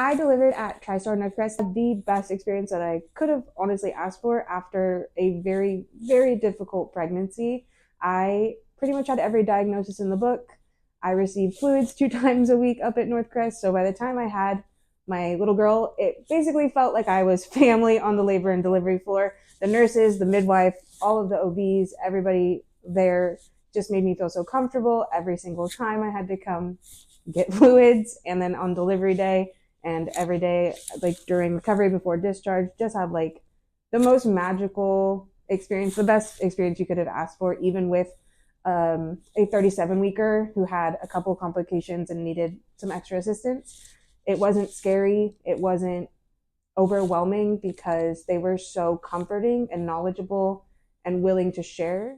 I delivered at TriStar Northcrest, the best experience that I could have honestly asked for after a very, very difficult pregnancy. I pretty much had every diagnosis in the book. I received fluids 2 times a week up at Northcrest. So by the time I had my little girl, it basically felt like I was family on the labor and delivery floor. The nurses, the midwife, all of the OBs, everybody there just made me feel so comfortable every single time I had to come get fluids. And then on delivery day, and every day, like during recovery before discharge, just had like the most magical experience, the best experience you could have asked for, even with a 37 weeker who had a couple complications and needed some extra assistance. It wasn't scary, it wasn't overwhelming, because they were so comforting and knowledgeable and willing to share.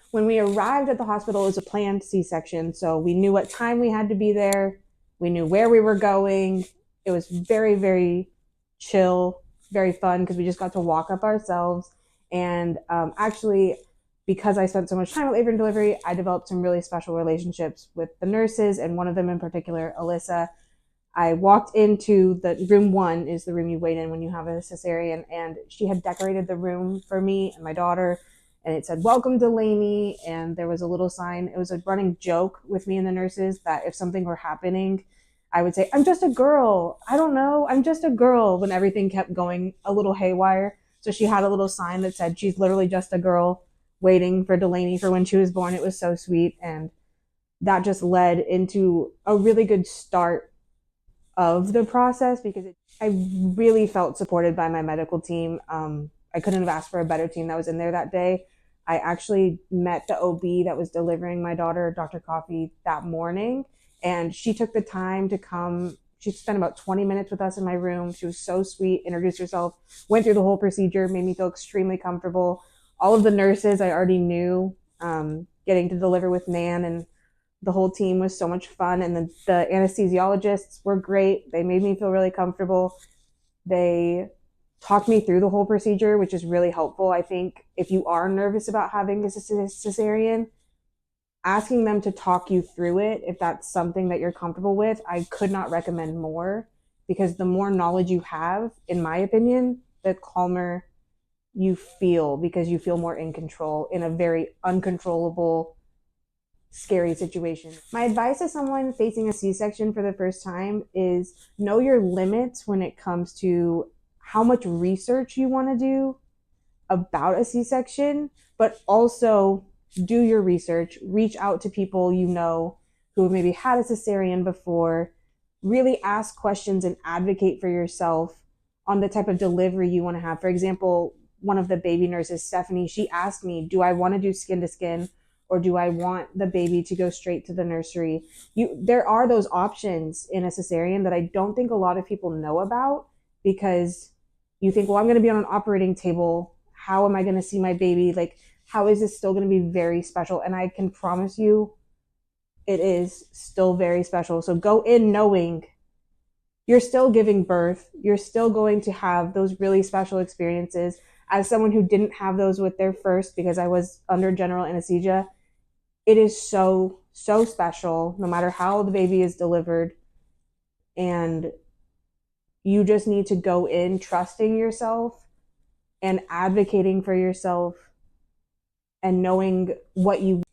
When we arrived at the hospital, it was a planned C-section, so we knew what time we had to be there, we knew where we were going. It was very, very chill, very fun, because we just got to walk up ourselves. And actually, because I spent so much time at labor and delivery, I developed some really special relationships with the nurses, and one of them in particular, Alyssa. I walked into the room 1, is the room you wait in when you have a cesarean, and she had decorated the room for me and my daughter, and it said, "Welcome, Delaney," and there was a little sign. It was a running joke with me and the nurses that if something were happening, I would say, "I'm just a girl. I don't know. I'm just a girl," when everything kept going a little haywire. So she had a little sign that said, "She's literally just a girl waiting for Delaney for when she was born." It was so sweet. And that just led into a really good start of the process, because I really felt supported by my medical team. I couldn't have asked for a better team that was in there that day. I actually met the OB that was delivering my daughter, Dr. Coffey, that morning, and she took the time to come. She spent about 20 minutes with us in my room. She was so sweet, introduced herself, went through the whole procedure, made me feel extremely comfortable. All of the nurses I already knew. Getting to deliver with Nan and the whole team was so much fun. And the anesthesiologists were great. They made me feel really comfortable. They talked me through the whole procedure, which is really helpful. I think if you are nervous about having a cesarean, asking them to talk you through it, if that's something that you're comfortable with, I could not recommend more, because the more knowledge you have, in my opinion, the calmer you feel, because you feel more in control in a very uncontrollable, scary situation. My advice to someone facing a C-section for the first time is know your limits when it comes to how much research you want to do about a C-section, but also do your research, reach out to people you know who have maybe had a cesarean before, really ask questions and advocate for yourself on the type of delivery you want to have. For example, one of the baby nurses, Stephanie, she asked me, do I want to do skin to skin, or do I want the baby to go straight to the nursery? There are those options in a cesarean that I don't think a lot of people know about, because you think, well, I'm going to be on an operating table. How am I going to see my baby? Like, how is this still going to be very special? And I can promise you, it is still very special. So go in knowing you're still giving birth. You're still going to have those really special experiences. As someone who didn't have those with their first, because I was under general anesthesia, it is so, so special, no matter how the baby is delivered. And you just need to go in trusting yourself and advocating for yourself and knowing what you